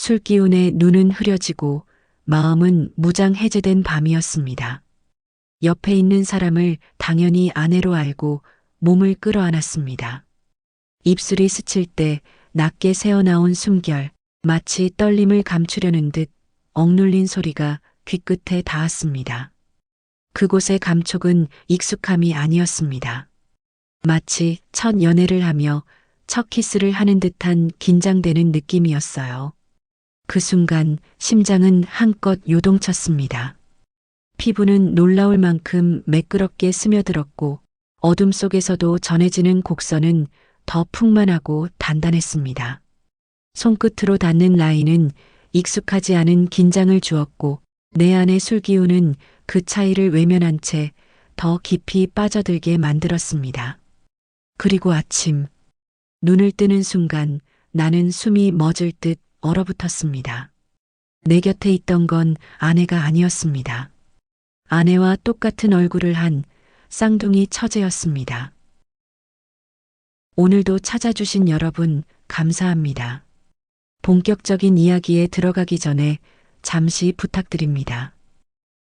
술 기운에 눈은 흐려지고 마음은 무장해제된 밤이었습니다. 옆에 있는 사람을 당연히 아내로 알고 몸을 끌어안았습니다. 입술이 스칠 때 낮게 새어나온 숨결, 마치 떨림을 감추려는 듯 억눌린 소리가 귀끝에 닿았습니다. 그곳의 감촉은 익숙함이 아니었습니다. 마치 첫 연애를 하며 첫 키스를 하는 듯한 긴장되는 느낌이었어요. 그 순간 심장은 한껏 요동쳤습니다. 피부는 놀라울 만큼 매끄럽게 스며들었고 어둠 속에서도 전해지는 곡선은 더 풍만하고 단단했습니다. 손끝으로 닿는 라인은 익숙하지 않은 긴장을 주었고 내 안의 술기운은 그 차이를 외면한 채 더 깊이 빠져들게 만들었습니다. 그리고 아침, 눈을 뜨는 순간 나는 숨이 멎을 듯 얼어붙었습니다. 내 곁에 있던 건 아내가 아니었습니다. 아내와 똑같은 얼굴을 한 쌍둥이 처제였습니다. 오늘도 찾아주신 여러분 감사합니다. 본격적인 이야기에 들어가기 전에 잠시 부탁드립니다.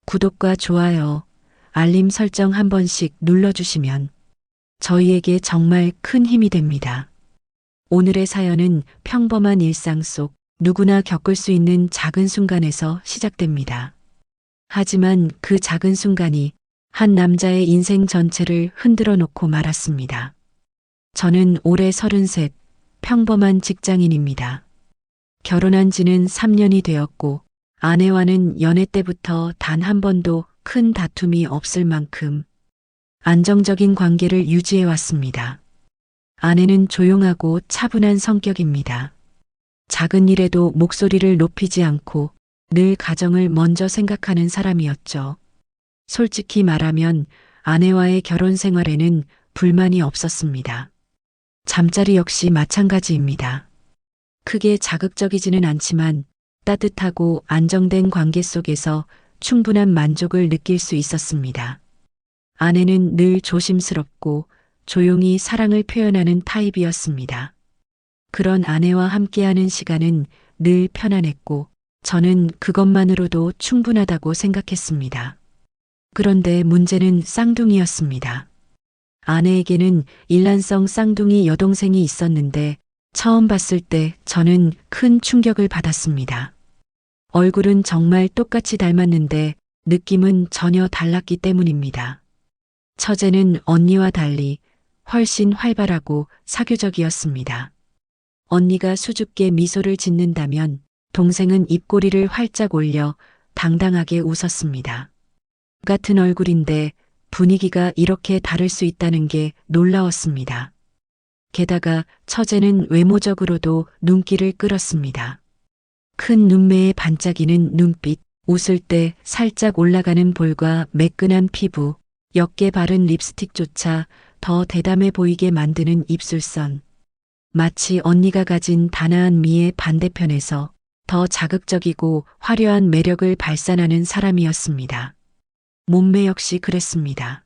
구독과 좋아요, 알림 설정 한 번씩 눌러주시면 저희에게 정말 큰 힘이 됩니다. 오늘의 사연은 평범한 일상 속 누구나 겪을 수 있는 작은 순간에서 시작됩니다. 하지만 그 작은 순간이 한 남자의 인생 전체를 흔들어 놓고 말았습니다. 저는 올해 33, 평범한 직장인입니다. 결혼한 지는 3년이 되었고 아내와는 연애 때부터 단 한 번도 큰 다툼이 없을 만큼 안정적인 관계를 유지해 왔습니다. 아내는 조용하고 차분한 성격입니다. 작은 일에도 목소리를 높이지 않고 늘 가정을 먼저 생각하는 사람이었죠. 솔직히 말하면 아내와의 결혼 생활에는 불만이 없었습니다. 잠자리 역시 마찬가지입니다. 크게 자극적이지는 않지만 따뜻하고 안정된 관계 속에서 충분한 만족을 느낄 수 있었습니다. 아내는 늘 조심스럽고 조용히 사랑을 표현하는 타입이었습니다. 그런 아내와 함께하는 시간은 늘 편안했고 저는 그것만으로도 충분하다고 생각했습니다. 그런데 문제는 쌍둥이였습니다. 아내에게는 일란성 쌍둥이 여동생이 있었는데 처음 봤을 때 저는 큰 충격을 받았습니다. 얼굴은 정말 똑같이 닮았는데 느낌은 전혀 달랐기 때문입니다. 처제는 언니와 달리 훨씬 활발하고 사교적이었습니다. 언니가 수줍게 미소를 짓는다면 동생은 입꼬리를 활짝 올려 당당하게 웃었습니다. 같은 얼굴인데 분위기가 이렇게 다를 수 있다는 게 놀라웠습니다. 게다가 처제는 외모적으로도 눈길을 끌었습니다. 큰 눈매에 반짝이는 눈빛, 웃을 때 살짝 올라가는 볼과 매끈한 피부, 옅게 바른 립스틱조차 더 대담해 보이게 만드는 입술선. 마치 언니가 가진 단아한 미의 반대편에서 더 자극적이고 화려한 매력을 발산하는 사람이었습니다. 몸매 역시 그랬습니다.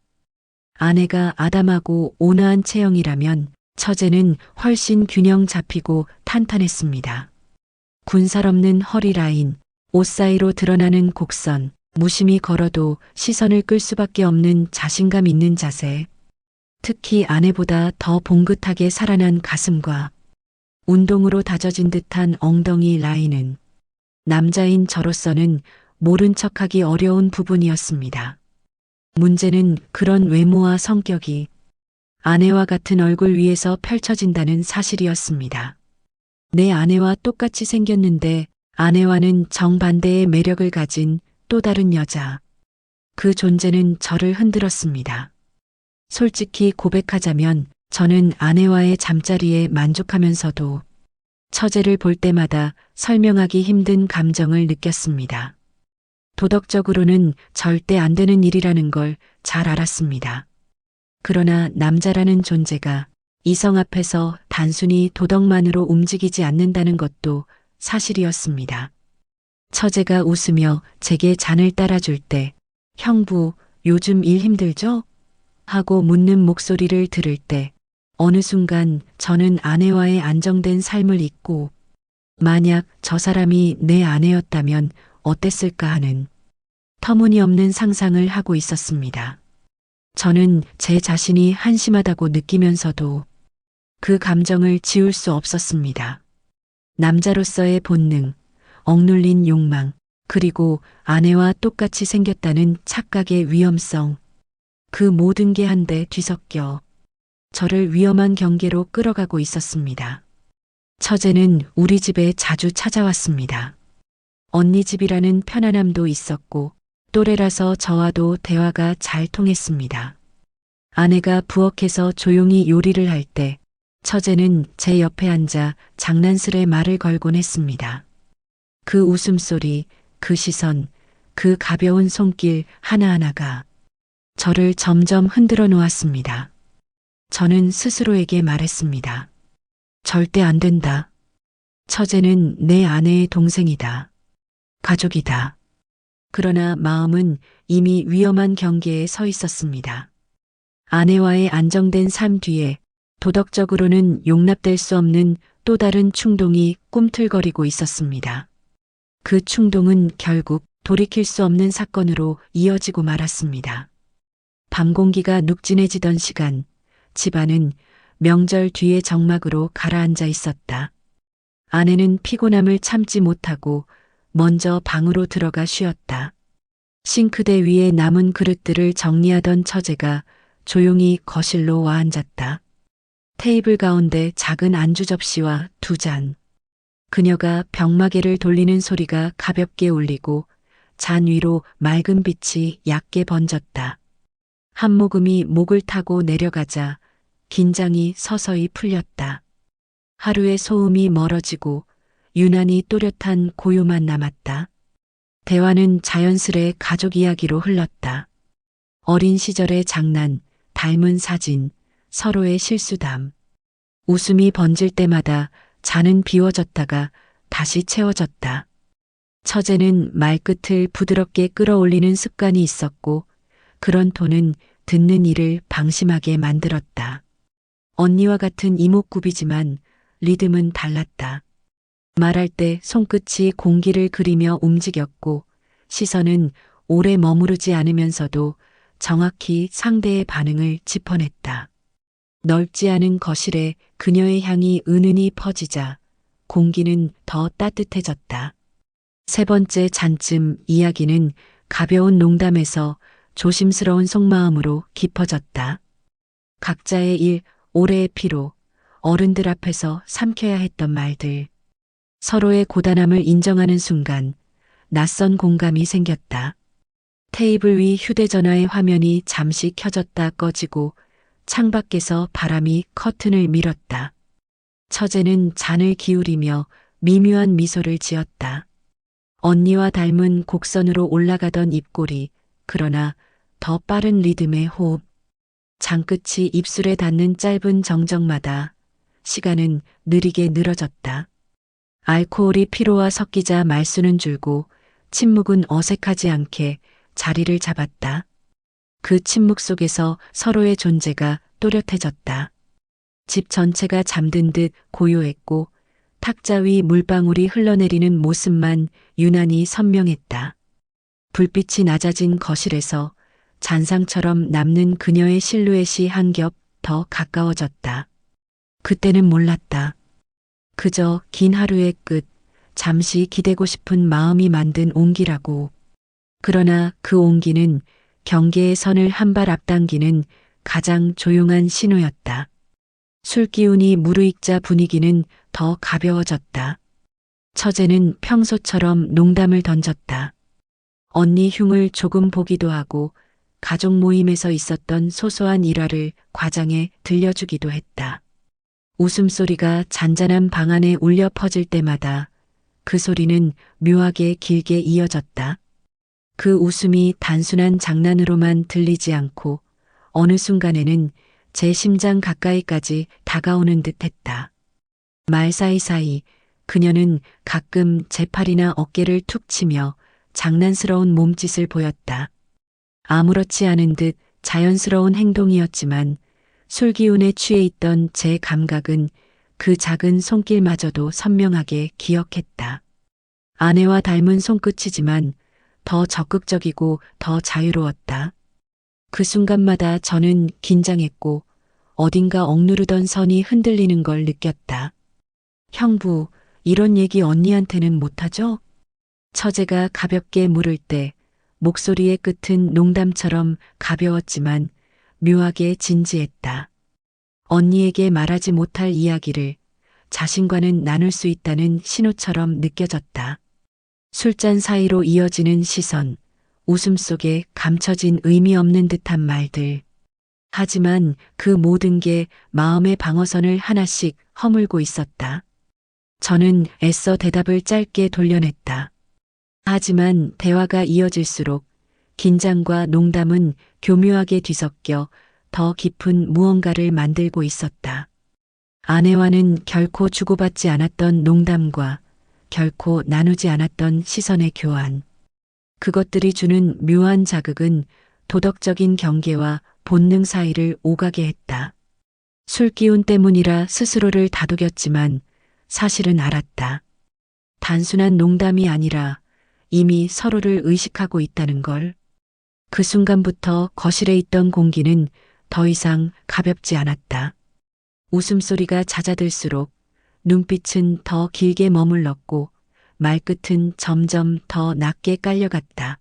아내가 아담하고 온화한 체형이라면 처제는 훨씬 균형 잡히고 탄탄했습니다. 군살 없는 허리 라인, 옷 사이로 드러나는 곡선, 무심히 걸어도 시선을 끌 수밖에 없는 자신감 있는 자세. 특히 아내보다 더 봉긋하게 살아난 가슴과 운동으로 다져진 듯한 엉덩이 라인은 남자인 저로서는 모른 척하기 어려운 부분이었습니다. 문제는 그런 외모와 성격이 아내와 같은 얼굴 위에서 펼쳐진다는 사실이었습니다. 내 아내와 똑같이 생겼는데 아내와는 정반대의 매력을 가진 또 다른 여자. 그 존재는 저를 흔들었습니다. 솔직히 고백하자면 저는 아내와의 잠자리에 만족하면서도 처제를 볼 때마다 설명하기 힘든 감정을 느꼈습니다. 도덕적으로는 절대 안 되는 일이라는 걸 잘 알았습니다. 그러나 남자라는 존재가 이성 앞에서 단순히 도덕만으로 움직이지 않는다는 것도 사실이었습니다. 처제가 웃으며 제게 잔을 따라줄 때 형부, 요즘 일 힘들죠? 하고 묻는 목소리를 들을 때 어느 순간 저는 아내와의 안정된 삶을 잊고 만약 저 사람이 내 아내였다면 어땠을까 하는 터무니없는 상상을 하고 있었습니다. 저는 제 자신이 한심하다고 느끼면서도 그 감정을 지울 수 없었습니다. 남자로서의 본능, 억눌린 욕망, 그리고 아내와 똑같이 생겼다는 착각의 위험성. 그 모든 게 한데 뒤섞여 저를 위험한 경계로 끌어가고 있었습니다. 처제는 우리 집에 자주 찾아왔습니다. 언니 집이라는 편안함도 있었고 또래라서 저와도 대화가 잘 통했습니다. 아내가 부엌에서 조용히 요리를 할 때 처제는 제 옆에 앉아 장난스레 말을 걸곤 했습니다. 그 웃음소리, 그 시선, 그 가벼운 손길 하나하나가 저를 점점 흔들어 놓았습니다. 저는 스스로에게 말했습니다. 절대 안 된다. 처제는 내 아내의 동생이다. 가족이다. 그러나 마음은 이미 위험한 경계에 서 있었습니다. 아내와의 안정된 삶 뒤에 도덕적으로는 용납될 수 없는 또 다른 충동이 꿈틀거리고 있었습니다. 그 충동은 결국 돌이킬 수 없는 사건으로 이어지고 말았습니다. 밤 공기가 눅진해지던 시간, 집안은 명절 뒤의 정막으로 가라앉아 있었다. 아내는 피곤함을 참지 못하고 먼저 방으로 들어가 쉬었다. 싱크대 위에 남은 그릇들을 정리하던 처제가 조용히 거실로 와 앉았다. 테이블 가운데 작은 안주 접시와 2잔. 그녀가 병마개를 돌리는 소리가 가볍게 울리고 잔 위로 맑은 빛이 얕게 번졌다. 한 모금이 목을 타고 내려가자 긴장이 서서히 풀렸다. 하루의 소음이 멀어지고 유난히 또렷한 고요만 남았다. 대화는 자연스레 가족 이야기로 흘렀다. 어린 시절의 장난, 닮은 사진, 서로의 실수담. 웃음이 번질 때마다 잔은 비워졌다가 다시 채워졌다. 처제는 말끝을 부드럽게 끌어올리는 습관이 있었고 그런 톤은 듣는 이를 방심하게 만들었다. 언니와 같은 이목구비지만 리듬은 달랐다. 말할 때 손끝이 공기를 그리며 움직였고 시선은 오래 머무르지 않으면서도 정확히 상대의 반응을 짚어냈다. 넓지 않은 거실에 그녀의 향이 은은히 퍼지자 공기는 더 따뜻해졌다. 3번째 잔쯤 이야기는 가벼운 농담에서 조심스러운 속마음으로 깊어졌다. 각자의 일, 올해의 피로, 어른들 앞에서 삼켜야 했던 말들. 서로의 고단함을 인정하는 순간 낯선 공감이 생겼다. 테이블 위 휴대전화의 화면이 잠시 켜졌다 꺼지고 창밖에서 바람이 커튼을 밀었다. 처제는 잔을 기울이며 미묘한 미소를 지었다. 언니와 닮은 곡선으로 올라가던 입꼬리, 그러나 더 빠른 리듬의 호흡. 잔끝이 입술에 닿는 짧은 정적마다 시간은 느리게 늘어졌다. 알코올이 피로와 섞이자 말수는 줄고 침묵은 어색하지 않게 자리를 잡았다. 그 침묵 속에서 서로의 존재가 또렷해졌다. 집 전체가 잠든 듯 고요했고 탁자 위 물방울이 흘러내리는 모습만 유난히 선명했다. 불빛이 낮아진 거실에서 잔상처럼 남는 그녀의 실루엣이 한 겹 더 가까워졌다. 그때는 몰랐다. 그저 긴 하루의 끝, 잠시 기대고 싶은 마음이 만든 온기라고. 그러나 그 온기는 경계의 선을 한 발 앞당기는 가장 조용한 신호였다. 술 기운이 무르익자 분위기는 더 가벼워졌다. 처제는 평소처럼 농담을 던졌다. 언니 흉을 조금 보기도 하고 가족 모임에서 있었던 소소한 일화를 과장해 들려주기도 했다. 웃음소리가 잔잔한 방 안에 울려 퍼질 때마다 그 소리는 묘하게 길게 이어졌다. 그 웃음이 단순한 장난으로만 들리지 않고 어느 순간에는 제 심장 가까이까지 다가오는 듯했다. 말 사이사이 그녀는 가끔 제 팔이나 어깨를 툭 치며 장난스러운 몸짓을 보였다. 아무렇지 않은 듯 자연스러운 행동이었지만 술 기운에 취해 있던 제 감각은 그 작은 손길마저도 선명하게 기억했다. 아내와 닮은 손끝이지만 더 적극적이고 더 자유로웠다. 그 순간마다 저는 긴장했고 어딘가 억누르던 선이 흔들리는 걸 느꼈다. 형부, 이런 얘기 언니한테는 못하죠? 처제가 가볍게 물을 때 목소리의 끝은 농담처럼 가벼웠지만 묘하게 진지했다. 언니에게 말하지 못할 이야기를 자신과는 나눌 수 있다는 신호처럼 느껴졌다. 술잔 사이로 이어지는 시선, 웃음 속에 감춰진 의미 없는 듯한 말들. 하지만 그 모든 게 마음의 방어선을 하나씩 허물고 있었다. 저는 애써 대답을 짧게 돌려냈다. 하지만 대화가 이어질수록 긴장과 농담은 교묘하게 뒤섞여 더 깊은 무언가를 만들고 있었다. 아내와는 결코 주고받지 않았던 농담과 결코 나누지 않았던 시선의 교환. 그것들이 주는 묘한 자극은 도덕적인 경계와 본능 사이를 오가게 했다. 술 기운 때문이라 스스로를 다독였지만 사실은 알았다. 단순한 농담이 아니라 이미 서로를 의식하고 있다는 걸. 그 순간부터 거실에 있던 공기는 더 이상 가볍지 않았다. 웃음소리가 잦아들수록 눈빛은 더 길게 머물렀고 말끝은 점점 더 낮게 깔려갔다.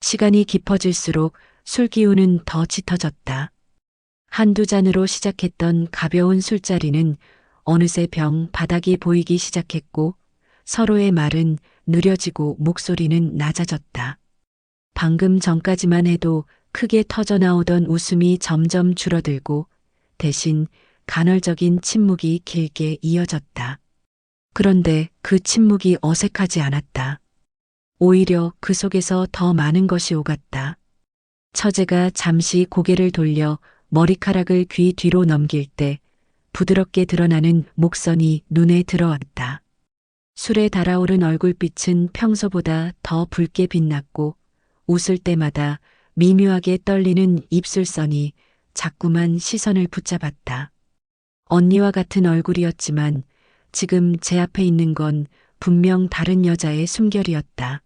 시간이 깊어질수록 술 기운은 더 짙어졌다. 한두 잔으로 시작했던 가벼운 술자리는 어느새 병 바닥이 보이기 시작했고 서로의 말은 느려지고 목소리는 낮아졌다. 방금 전까지만 해도 크게 터져나오던 웃음이 점점 줄어들고 대신 간헐적인 침묵이 길게 이어졌다. 그런데 그 침묵이 어색하지 않았다. 오히려 그 속에서 더 많은 것이 오갔다. 처제가 잠시 고개를 돌려 머리카락을 귀 뒤로 넘길 때 부드럽게 드러나는 목선이 눈에 들어왔다. 술에 달아오른 얼굴빛은 평소보다 더 붉게 빛났고 웃을 때마다 미묘하게 떨리는 입술선이 자꾸만 시선을 붙잡았다. 언니와 같은 얼굴이었지만 지금 제 앞에 있는 건 분명 다른 여자의 숨결이었다.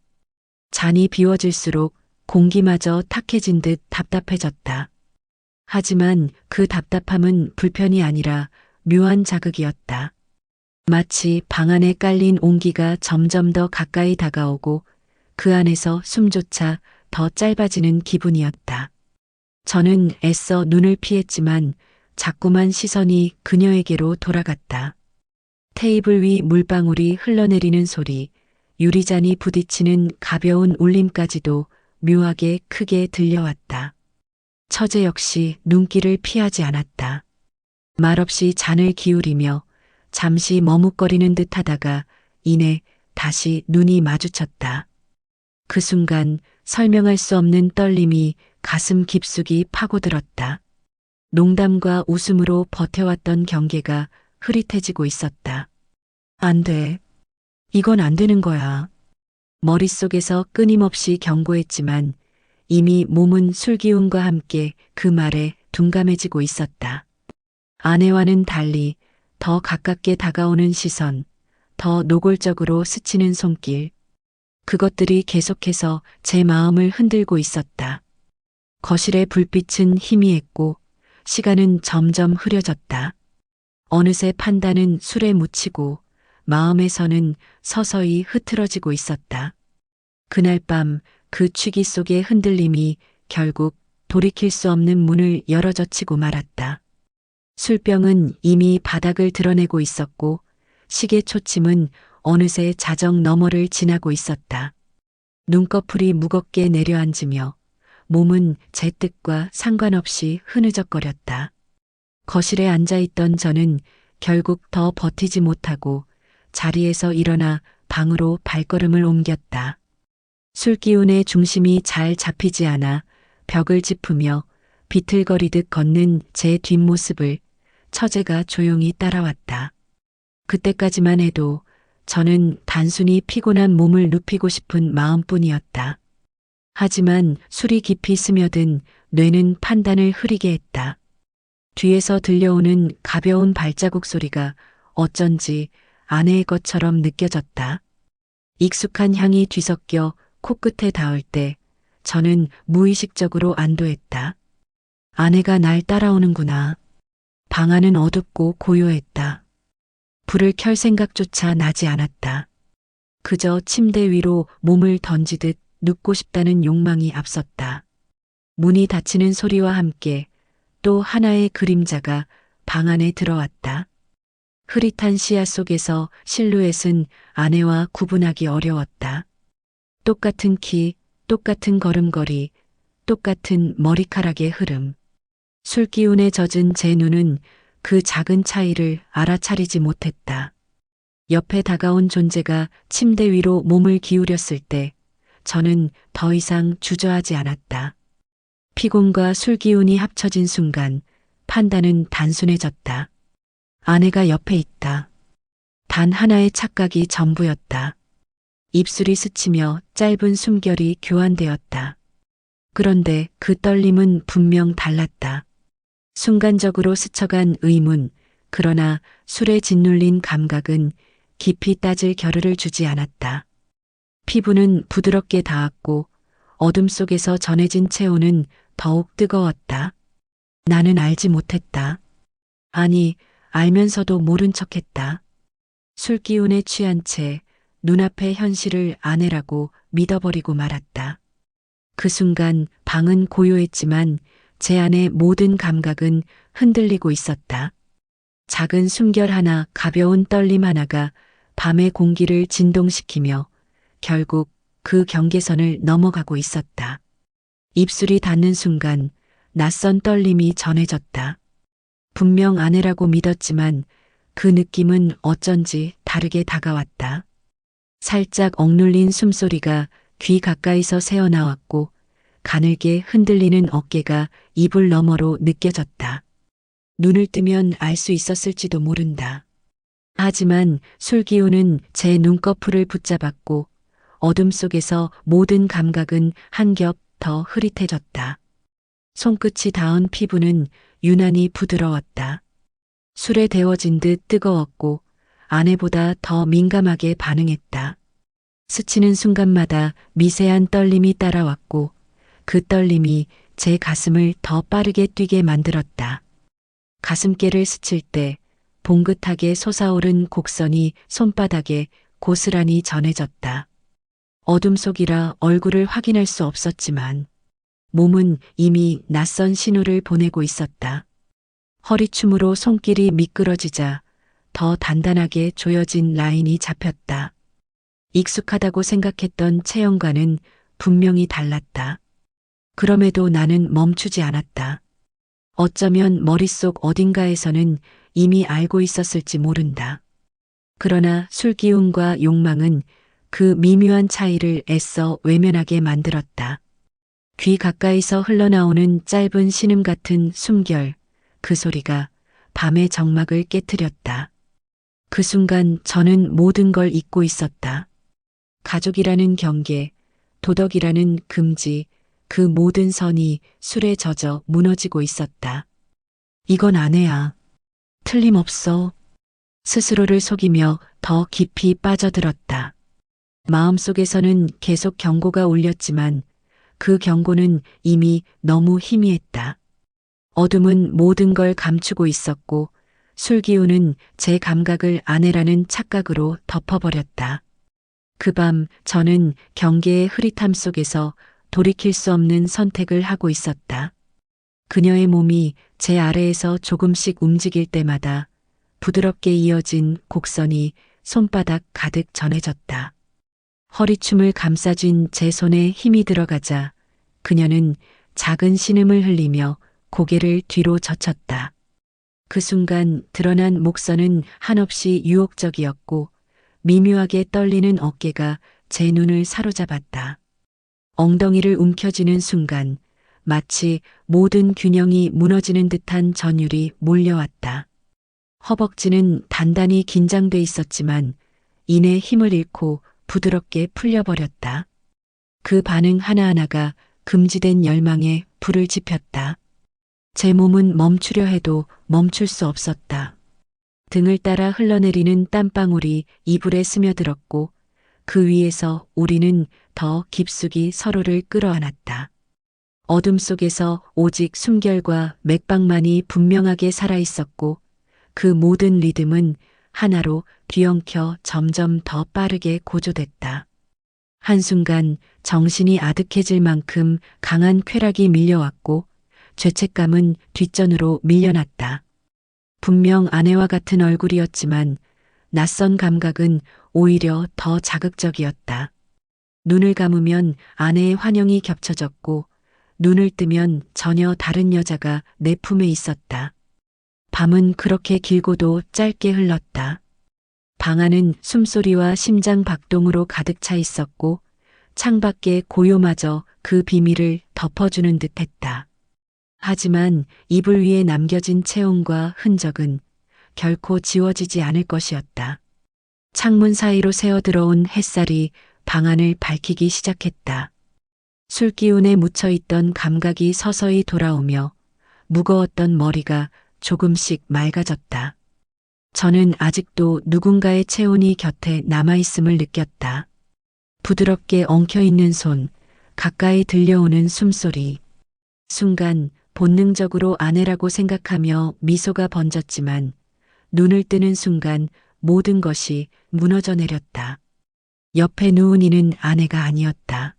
잔이 비워질수록 공기마저 탁해진 듯 답답해졌다. 하지만 그 답답함은 불편이 아니라 묘한 자극이었다. 마치 방 안에 깔린 온기가 점점 더 가까이 다가오고 그 안에서 숨조차 더 짧아지는 기분이었다. 저는 애써 눈을 피했지만 자꾸만 시선이 그녀에게로 돌아갔다. 테이블 위 물방울이 흘러내리는 소리, 유리잔이 부딪히는 가벼운 울림까지도 묘하게 크게 들려왔다. 처제 역시 눈길을 피하지 않았다. 말없이 잔을 기울이며 잠시 머뭇거리는 듯 하다가 이내 다시 눈이 마주쳤다. 그 순간 설명할 수 없는 떨림이 가슴 깊숙이 파고들었다. 농담과 웃음으로 버텨왔던 경계가 흐릿해지고 있었다. 안 돼. 이건 안 되는 거야. 머릿속에서 끊임없이 경고했지만 이미 몸은 술기운과 함께 그 말에 둔감해지고 있었다. 아내와는 달리 더 가깝게 다가오는 시선, 더 노골적으로 스치는 손길. 그것들이 계속해서 제 마음을 흔들고 있었다. 거실의 불빛은 희미했고 시간은 점점 흐려졌다. 어느새 판단은 술에 묻히고 마음에서는 서서히 흐트러지고 있었다. 그날 밤 그 취기 속의 흔들림이 결국 돌이킬 수 없는 문을 열어젖히고 말았다. 술병은 이미 바닥을 드러내고 있었고 시계 초침은 어느새 자정 너머를 지나고 있었다. 눈꺼풀이 무겁게 내려앉으며 몸은 제 뜻과 상관없이 흐느적거렸다. 거실에 앉아있던 저는 결국 더 버티지 못하고 자리에서 일어나 방으로 발걸음을 옮겼다. 술기운의 중심이 잘 잡히지 않아 벽을 짚으며 비틀거리듯 걷는 제 뒷모습을 처제가 조용히 따라왔다. 그때까지만 해도 저는 단순히 피곤한 몸을 눕히고 싶은 마음뿐이었다. 하지만 술이 깊이 스며든 뇌는 판단을 흐리게 했다. 뒤에서 들려오는 가벼운 발자국 소리가 어쩐지 아내의 것처럼 느껴졌다. 익숙한 향이 뒤섞여 코끝에 닿을 때 저는 무의식적으로 안도했다. 아내가 날 따라오는구나. 방 안은 어둡고 고요했다. 불을 켤 생각조차 나지 않았다. 그저 침대 위로 몸을 던지듯 눕고 싶다는 욕망이 앞섰다. 문이 닫히는 소리와 함께 또 하나의 그림자가 방 안에 들어왔다. 흐릿한 시야 속에서 실루엣은 아내와 구분하기 어려웠다. 똑같은 키, 똑같은 걸음걸이, 똑같은 머리카락의 흐름. 술기운에 젖은 제 눈은 그 작은 차이를 알아차리지 못했다. 옆에 다가온 존재가 침대 위로 몸을 기울였을 때 저는 더 이상 주저하지 않았다. 피곤과 술기운이 합쳐진 순간 판단은 단순해졌다. 아내가 옆에 있다. 단 하나의 착각이 전부였다. 입술이 스치며 짧은 숨결이 교환되었다. 그런데 그 떨림은 분명 달랐다. 순간적으로 스쳐간 의문, 그러나 술에 짓눌린 감각은 깊이 따질 겨를을 주지 않았다. 피부는 부드럽게 닿았고 어둠 속에서 전해진 체온은 더욱 뜨거웠다. 나는 알지 못했다. 아니, 알면서도 모른 척했다. 술기운에 취한 채 눈앞의 현실을 아내라고 믿어버리고 말았다. 그 순간 방은 고요했지만 제 안의 모든 감각은 흔들리고 있었다. 작은 숨결 하나, 가벼운 떨림 하나가 밤의 공기를 진동시키며 결국 그 경계선을 넘어가고 있었다. 입술이 닿는 순간 낯선 떨림이 전해졌다. 분명 아내라고 믿었지만 그 느낌은 어쩐지 다르게 다가왔다. 살짝 억눌린 숨소리가 귀 가까이서 새어나왔고 가늘게 흔들리는 어깨가 이불 너머로 느껴졌다. 눈을 뜨면 알 수 있었을지도 모른다. 하지만 술기운은 제 눈꺼풀을 붙잡았고 어둠 속에서 모든 감각은 한 겹 더 흐릿해졌다. 손끝이 닿은 피부는 유난히 부드러웠다. 술에 데워진 듯 뜨거웠고 아내보다 더 민감하게 반응했다. 스치는 순간마다 미세한 떨림이 따라왔고 그 떨림이 제 가슴을 더 빠르게 뛰게 만들었다. 가슴께를 스칠 때 봉긋하게 솟아오른 곡선이 손바닥에 고스란히 전해졌다. 어둠 속이라 얼굴을 확인할 수 없었지만 몸은 이미 낯선 신호를 보내고 있었다. 허리춤으로 손길이 미끄러지자 더 단단하게 조여진 라인이 잡혔다. 익숙하다고 생각했던 체형과는 분명히 달랐다. 그럼에도 나는 멈추지 않았다. 어쩌면 머릿속 어딘가에서는 이미 알고 있었을지 모른다. 그러나 술기운과 욕망은 그 미묘한 차이를 애써 외면하게 만들었다. 귀 가까이서 흘러나오는 짧은 신음 같은 숨결, 그 소리가 밤의 정막을 깨트렸다. 그 순간 저는 모든 걸 잊고 있었다. 가족이라는 경계, 도덕이라는 금지, 그 모든 선이 술에 젖어 무너지고 있었다. 이건 아내야. 틀림없어. 스스로를 속이며 더 깊이 빠져들었다. 마음속에서는 계속 경고가 울렸지만 그 경고는 이미 너무 희미했다. 어둠은 모든 걸 감추고 있었고 술기운은 제 감각을 아내라는 착각으로 덮어버렸다. 그 밤 저는 경계의 흐릿함 속에서 돌이킬 수 없는 선택을 하고 있었다. 그녀의 몸이 제 아래에서 조금씩 움직일 때마다 부드럽게 이어진 곡선이 손바닥 가득 전해졌다. 허리춤을 감싸쥔 제 손에 힘이 들어가자 그녀는 작은 신음을 흘리며 고개를 뒤로 젖혔다. 그 순간 드러난 목선은 한없이 유혹적이었고 미묘하게 떨리는 어깨가 제 눈을 사로잡았다. 엉덩이를 움켜쥐는 순간 마치 모든 균형이 무너지는 듯한 전율이 몰려왔다. 허벅지는 단단히 긴장돼 있었지만 이내 힘을 잃고 부드럽게 풀려버렸다. 그 반응 하나하나가 금지된 열망에 불을 지폈다. 제 몸은 멈추려 해도 멈출 수 없었다. 등을 따라 흘러내리는 땀방울이 이불에 스며들었고 그 위에서 우리는 더 깊숙이 서로를 끌어안았다. 어둠 속에서 오직 숨결과 맥박만이 분명하게 살아있었고 그 모든 리듬은 하나로 뒤엉켜 점점 더 빠르게 고조됐다. 한순간 정신이 아득해질 만큼 강한 쾌락이 밀려왔고 죄책감은 뒷전으로 밀려났다. 분명 아내와 같은 얼굴이었지만 낯선 감각은 오히려 더 자극적이었다. 눈을 감으면 아내의 환영이 겹쳐졌고 눈을 뜨면 전혀 다른 여자가 내 품에 있었다. 밤은 그렇게 길고도 짧게 흘렀다. 방 안은 숨소리와 심장 박동으로 가득 차 있었고 창밖의 고요마저 그 비밀을 덮어주는 듯했다. 하지만 이불 위에 남겨진 체온과 흔적은 결코 지워지지 않을 것이었다. 창문 사이로 새어들어온 햇살이 방 안을 밝히기 시작했다. 술기운에 묻혀있던 감각이 서서히 돌아오며 무거웠던 머리가 조금씩 맑아졌다. 저는 아직도 누군가의 체온이 곁에 남아있음을 느꼈다. 부드럽게 엉켜있는 손, 가까이 들려오는 숨소리. 순간 본능적으로 아내라고 생각하며 미소가 번졌지만 눈을 뜨는 순간 모든 것이 무너져 내렸다. 옆에 누운 이는 아내가 아니었다.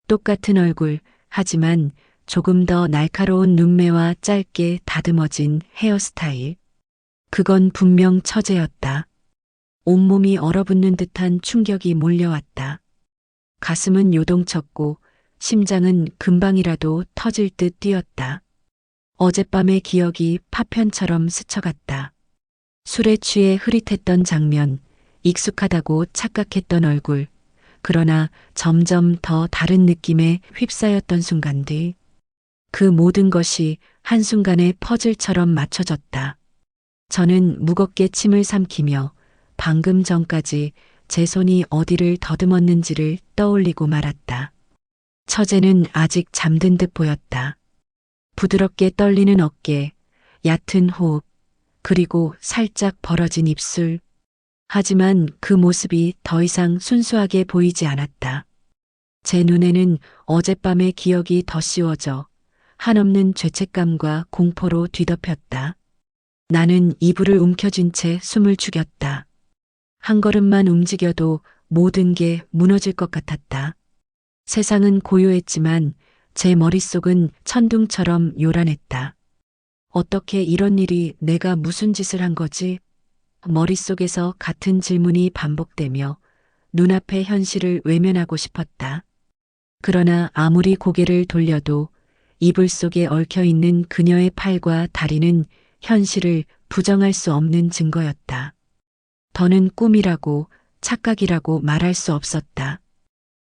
똑같은 얼굴, 하지만 조금 더 날카로운 눈매와 짧게 다듬어진 헤어스타일. 그건 분명 처제였다. 온몸이 얼어붙는 듯한 충격이 몰려왔다. 가슴은 요동쳤고 심장은 금방이라도 터질 듯 뛰었다. 어젯밤의 기억이 파편처럼 스쳐갔다. 술에 취해 흐릿했던 장면, 익숙하다고 착각했던 얼굴, 그러나 점점 더 다른 느낌에 휩싸였던 순간들. 그 모든 것이 한순간에 퍼즐처럼 맞춰졌다. 저는 무겁게 침을 삼키며 방금 전까지 제 손이 어디를 더듬었는지를 떠올리고 말았다. 처제는 아직 잠든 듯 보였다. 부드럽게 떨리는 어깨, 얕은 호흡, 그리고 살짝 벌어진 입술. 하지만 그 모습이 더 이상 순수하게 보이지 않았다. 제 눈에는 어젯밤의 기억이 덧씌워져 한없는 죄책감과 공포로 뒤덮였다. 나는 이불을 움켜쥔 채 숨을 죽였다. 한 걸음만 움직여도 모든 게 무너질 것 같았다. 세상은 고요했지만 제 머릿속은 천둥처럼 요란했다. 어떻게 이런 일이 내가 무슨 짓을 한 거지? 머릿속에서 같은 질문이 반복되며 눈앞의 현실을 외면하고 싶었다. 그러나 아무리 고개를 돌려도 이불 속에 얽혀있는 그녀의 팔과 다리는 현실을 부정할 수 없는 증거였다. 더는 꿈이라고 착각이라고 말할 수 없었다.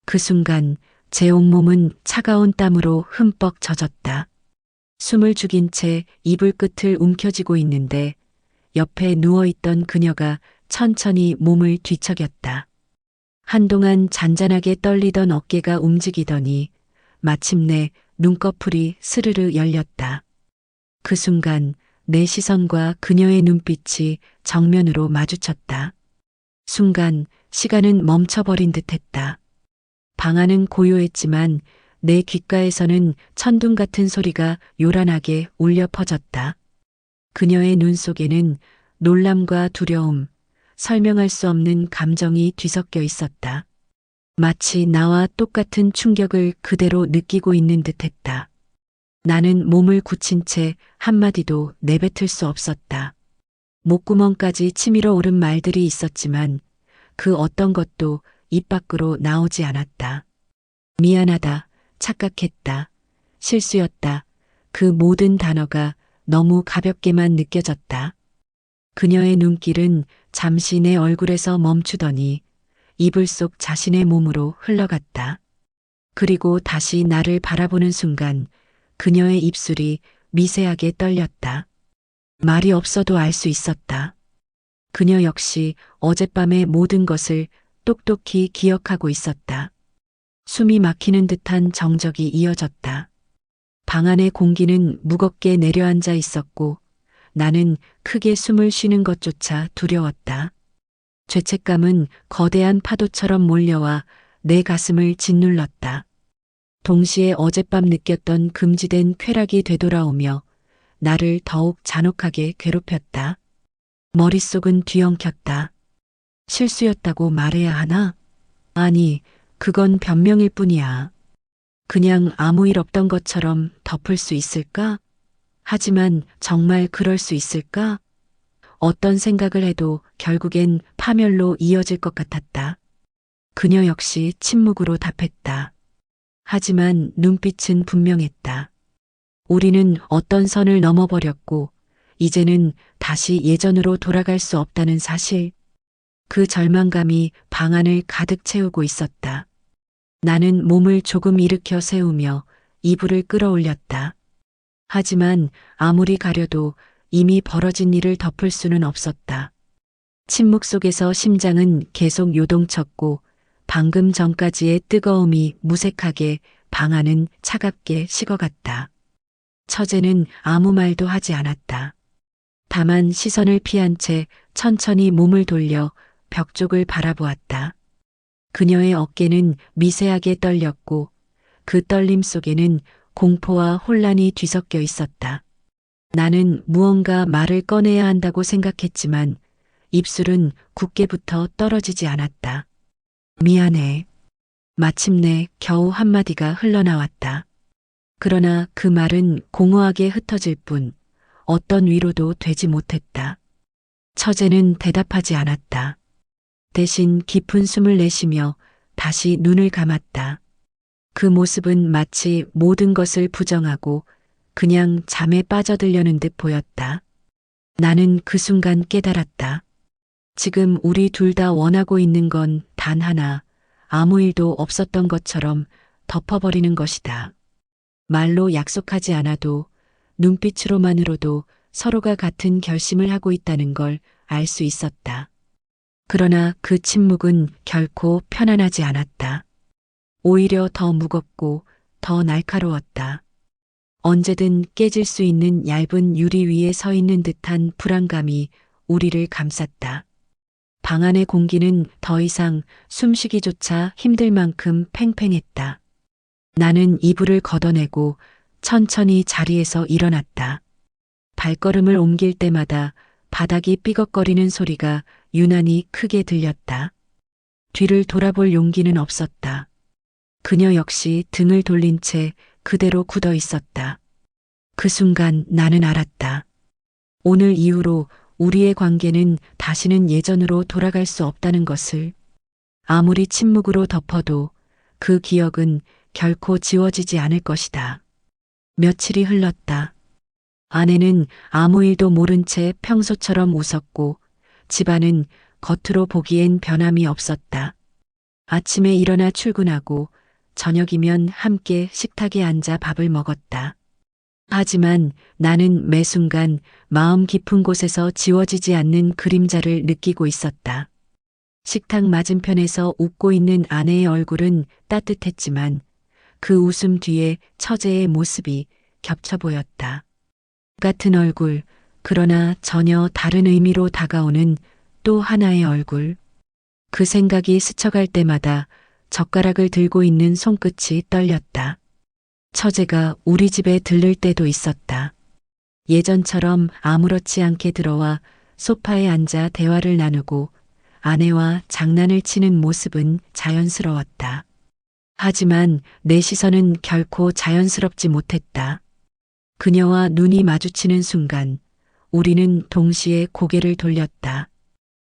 그 순간 제 온몸은 차가운 땀으로 흠뻑 젖었다. 숨을 죽인 채 이불 끝을 움켜쥐고 있는데 옆에 누워있던 그녀가 천천히 몸을 뒤척였다. 한동안 잔잔하게 떨리던 어깨가 움직이더니 마침내 눈꺼풀이 스르르 열렸다. 그 순간 내 시선과 그녀의 눈빛이 정면으로 마주쳤다. 순간 시간은 멈춰버린 듯했다. 방 안은 고요했지만 내 귓가에서는 천둥 같은 소리가 요란하게 울려 퍼졌다. 그녀의 눈 속에는 놀람과 두려움, 설명할 수 없는 감정이 뒤섞여 있었다. 마치 나와 똑같은 충격을 그대로 느끼고 있는 듯했다. 나는 몸을 굳힌 채 한마디도 내뱉을 수 없었다. 목구멍까지 치밀어 오른 말들이 있었지만 그 어떤 것도 입 밖으로 나오지 않았다. 미안하다, 착각했다, 실수였다. 그 모든 단어가 너무 가볍게만 느껴졌다. 그녀의 눈길은 잠시 내 얼굴에서 멈추더니 이불 속 자신의 몸으로 흘러갔다. 그리고 다시 나를 바라보는 순간 그녀의 입술이 미세하게 떨렸다. 말이 없어도 알 수 있었다. 그녀 역시 어젯밤의 모든 것을 똑똑히 기억하고 있었다. 숨이 막히는 듯한 정적이 이어졌다. 방 안의 공기는 무겁게 내려앉아 있었고 나는 크게 숨을 쉬는 것조차 두려웠다. 죄책감은 거대한 파도처럼 몰려와 내 가슴을 짓눌렀다. 동시에 어젯밤 느꼈던 금지된 쾌락이 되돌아오며 나를 더욱 잔혹하게 괴롭혔다. 머릿속은 뒤엉켰다. 실수였다고 말해야 하나? 아니, 그건 변명일 뿐이야. 그냥 아무 일 없던 것처럼 덮을 수 있을까? 하지만 정말 그럴 수 있을까? 어떤 생각을 해도 결국엔 파멸로 이어질 것 같았다. 그녀 역시 침묵으로 답했다. 하지만 눈빛은 분명했다. 우리는 어떤 선을 넘어버렸고, 이제는 다시 예전으로 돌아갈 수 없다는 사실. 그 절망감이 방 안을 가득 채우고 있었다. 나는 몸을 조금 일으켜 세우며 이불을 끌어올렸다. 하지만 아무리 가려도 이미 벌어진 일을 덮을 수는 없었다. 침묵 속에서 심장은 계속 요동쳤고 방금 전까지의 뜨거움이 무색하게 방 안은 차갑게 식어갔다. 처제는 아무 말도 하지 않았다. 다만 시선을 피한 채 천천히 몸을 돌려 벽 쪽을 바라보았다. 그녀의 어깨는 미세하게 떨렸고 그 떨림 속에는 공포와 혼란이 뒤섞여 있었다. 나는 무언가 말을 꺼내야 한다고 생각했지만 입술은 굳게 붙어 떨어지지 않았다. 미안해. 마침내 겨우 한마디가 흘러나왔다. 그러나 그 말은 공허하게 흩어질 뿐 어떤 위로도 되지 못했다. 처제는 대답하지 않았다. 대신 깊은 숨을 내쉬며 다시 눈을 감았다. 그 모습은 마치 모든 것을 부정하고 그냥 잠에 빠져들려는 듯 보였다. 나는 그 순간 깨달았다. 지금 우리 둘 다 원하고 있는 건 단 하나, 아무 일도 없었던 것처럼 덮어버리는 것이다. 말로 약속하지 않아도 눈빛으로만으로도 서로가 같은 결심을 하고 있다는 걸 알 수 있었다. 그러나 그 침묵은 결코 편안하지 않았다. 오히려 더 무겁고 더 날카로웠다. 언제든 깨질 수 있는 얇은 유리 위에 서 있는 듯한 불안감이 우리를 감쌌다. 방 안의 공기는 더 이상 숨쉬기조차 힘들 만큼 팽팽했다. 나는 이불을 걷어내고 천천히 자리에서 일어났다. 발걸음을 옮길 때마다 바닥이 삐걱거리는 소리가 유난히 크게 들렸다. 뒤를 돌아볼 용기는 없었다. 그녀 역시 등을 돌린 채 그대로 굳어 있었다. 그 순간 나는 알았다. 오늘 이후로 우리의 관계는 다시는 예전으로 돌아갈 수 없다는 것을. 아무리 침묵으로 덮어도 그 기억은 결코 지워지지 않을 것이다. 며칠이 흘렀다. 아내는 아무 일도 모른 채 평소처럼 웃었고 집안은 겉으로 보기엔 변함이 없었다. 아침에 일어나 출근하고 저녁이면 함께 식탁에 앉아 밥을 먹었다. 하지만 나는 매 순간 마음 깊은 곳에서 지워지지 않는 그림자를 느끼고 있었다. 식탁 맞은편에서 웃고 있는 아내의 얼굴은 따뜻했지만 그 웃음 뒤에 처제의 모습이 겹쳐 보였다. 같은 얼굴, 그러나 전혀 다른 의미로 다가오는 또 하나의 얼굴. 그 생각이 스쳐갈 때마다 젓가락을 들고 있는 손끝이 떨렸다. 처제가 우리 집에 들를 때도 있었다. 예전처럼 아무렇지 않게 들어와 소파에 앉아 대화를 나누고 아내와 장난을 치는 모습은 자연스러웠다. 하지만 내 시선은 결코 자연스럽지 못했다. 그녀와 눈이 마주치는 순간 우리는 동시에 고개를 돌렸다.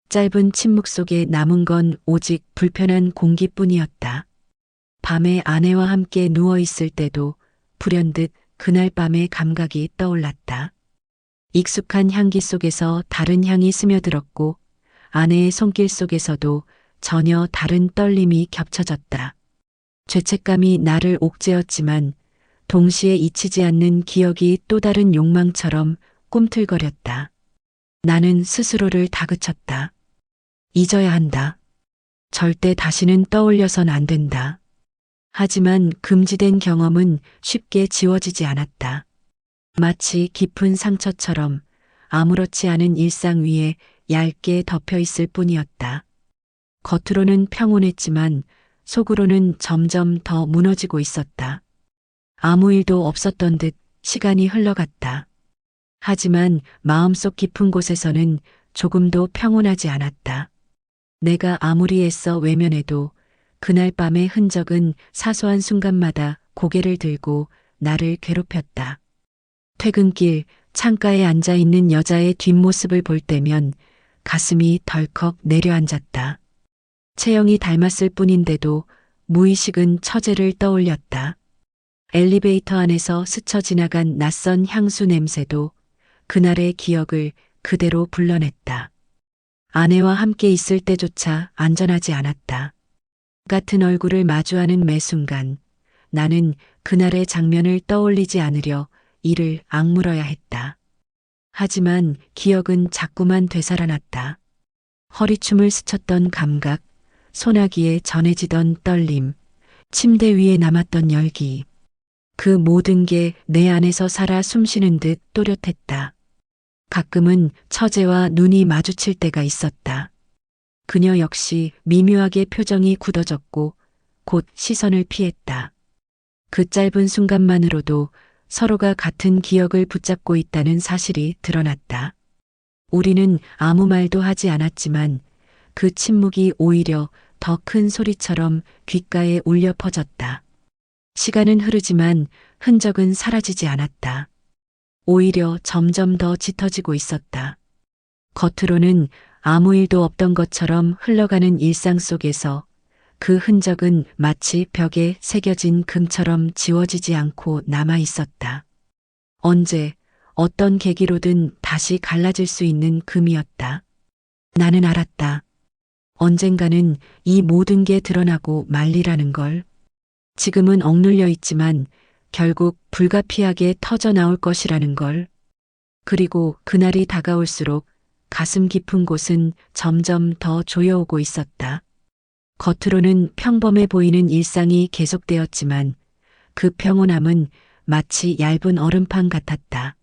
짧은 침묵 속에 남은 건 오직 불편한 공기뿐이었다. 밤에 아내와 함께 누워 있을 때도 불현듯 그날 밤의 감각이 떠올랐다. 익숙한 향기 속에서 다른 향이 스며들었고 아내의 손길 속에서도 전혀 다른 떨림이 겹쳐졌다. 죄책감이 나를 옥죄었지만 동시에 잊히지 않는 기억이 또 다른 욕망처럼 꿈틀거렸다. 나는 스스로를 다그쳤다. 잊어야 한다. 절대 다시는 떠올려선 안 된다. 하지만 금지된 경험은 쉽게 지워지지 않았다. 마치 깊은 상처처럼 아무렇지 않은 일상 위에 얇게 덮여 있을 뿐이었다. 겉으로는 평온했지만 속으로는 점점 더 무너지고 있었다. 아무 일도 없었던 듯 시간이 흘러갔다. 하지만 마음속 깊은 곳에서는 조금도 평온하지 않았다. 내가 아무리 애써 외면해도 그날 밤의 흔적은 사소한 순간마다 고개를 들고 나를 괴롭혔다. 퇴근길 창가에 앉아 있는 여자의 뒷모습을 볼 때면 가슴이 덜컥 내려앉았다. 체형이 닮았을 뿐인데도 무의식은 처제를 떠올렸다. 엘리베이터 안에서 스쳐 지나간 낯선 향수 냄새도 그날의 기억을 그대로 불러냈다. 아내와 함께 있을 때조차 안전하지 않았다. 같은 얼굴을 마주하는 매 순간 나는 그날의 장면을 떠올리지 않으려 이를 악물어야 했다. 하지만 기억은 자꾸만 되살아났다. 허리춤을 스쳤던 감각, 소나기에 전해지던 떨림, 침대 위에 남았던 열기. 그 모든 게 내 안에서 살아 숨쉬는 듯 또렷했다. 가끔은 처제와 눈이 마주칠 때가 있었다. 그녀 역시 미묘하게 표정이 굳어졌고 곧 시선을 피했다. 그 짧은 순간만으로도 서로가 같은 기억을 붙잡고 있다는 사실이 드러났다. 우리는 아무 말도 하지 않았지만 그 침묵이 오히려 더 큰 소리처럼 귓가에 울려 퍼졌다. 시간은 흐르지만 흔적은 사라지지 않았다. 오히려 점점 더 짙어지고 있었다. 겉으로는 아무 일도 없던 것처럼 흘러가는 일상 속에서 그 흔적은 마치 벽에 새겨진 금처럼 지워지지 않고 남아 있었다. 언제, 어떤 계기로든 다시 갈라질 수 있는 금이었다. 나는 알았다. 언젠가는 이 모든 게 드러나고 말리라는 걸. 지금은 억눌려 있지만 결국 불가피하게 터져 나올 것이라는 걸. 그리고 그날이 다가올수록 가슴 깊은 곳은 점점 더 조여오고 있었다. 겉으로는 평범해 보이는 일상이 계속되었지만 그 평온함은 마치 얇은 얼음판 같았다.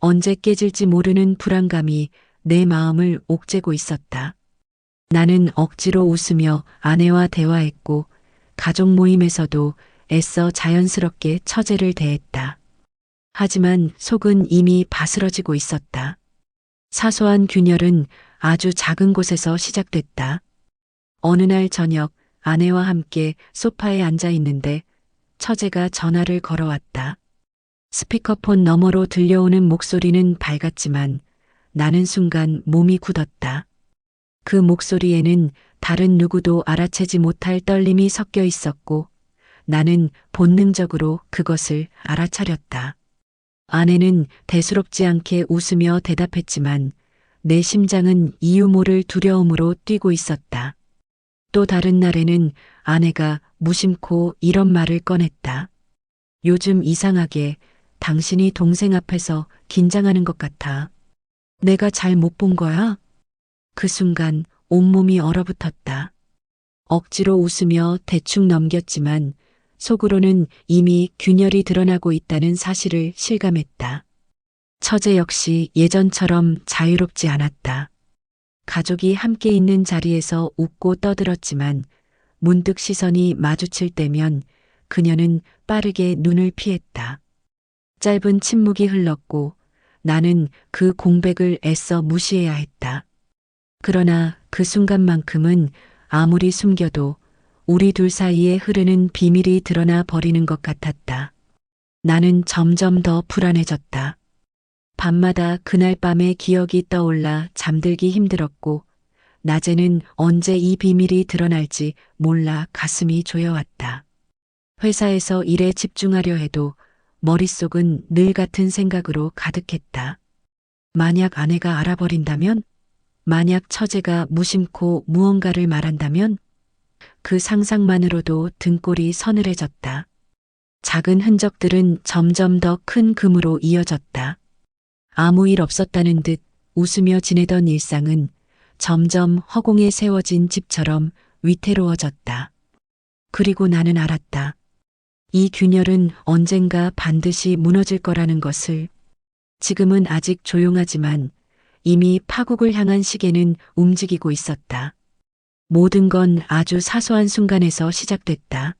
언제 깨질지 모르는 불안감이 내 마음을 옥죄고 있었다. 나는 억지로 웃으며 아내와 대화했고 가족 모임에서도 애써 자연스럽게 처제를 대했다. 하지만 속은 이미 바스러지고 있었다. 사소한 균열은 아주 작은 곳에서 시작됐다. 어느 날 저녁 아내와 함께 소파에 앉아 있는데 처제가 전화를 걸어왔다. 스피커폰 너머로 들려오는 목소리는 밝았지만 나는 순간 몸이 굳었다. 그 목소리에는 다른 누구도 알아채지 못할 떨림이 섞여 있었고 나는 본능적으로 그것을 알아차렸다. 아내는 대수롭지 않게 웃으며 대답했지만 내 심장은 이유 모를 두려움으로 뛰고 있었다. 또 다른 날에는 아내가 무심코 이런 말을 꺼냈다. 요즘 이상하게 당신이 동생 앞에서 긴장하는 것 같아. 내가 잘 못 본 거야? 그 순간 온몸이 얼어붙었다. 억지로 웃으며 대충 넘겼지만 속으로는 이미 균열이 드러나고 있다는 사실을 실감했다. 처제 역시 예전처럼 자유롭지 않았다. 가족이 함께 있는 자리에서 웃고 떠들었지만 문득 시선이 마주칠 때면 그녀는 빠르게 눈을 피했다. 짧은 침묵이 흘렀고 나는 그 공백을 애써 무시해야 했다. 그러나 그 순간만큼은 아무리 숨겨도 우리 둘 사이에 흐르는 비밀이 드러나 버리는 것 같았다. 나는 점점 더 불안해졌다. 밤마다 그날 밤의 기억이 떠올라 잠들기 힘들었고 낮에는 언제 이 비밀이 드러날지 몰라 가슴이 조여왔다. 회사에서 일에 집중하려 해도 머릿속은 늘 같은 생각으로 가득했다. 만약 아내가 알아버린다면? 만약 처제가 무심코 무언가를 말한다면? 그 상상만으로도 등골이 서늘해졌다. 작은 흔적들은 점점 더 큰 금으로 이어졌다. 아무 일 없었다는 듯 웃으며 지내던 일상은 점점 허공에 세워진 집처럼 위태로워졌다. 그리고 나는 알았다. 이 균열은 언젠가 반드시 무너질 거라는 것을. 지금은 아직 조용하지만 이미 파국을 향한 시계는 움직이고 있었다. 모든 건 아주 사소한 순간에서 시작됐다.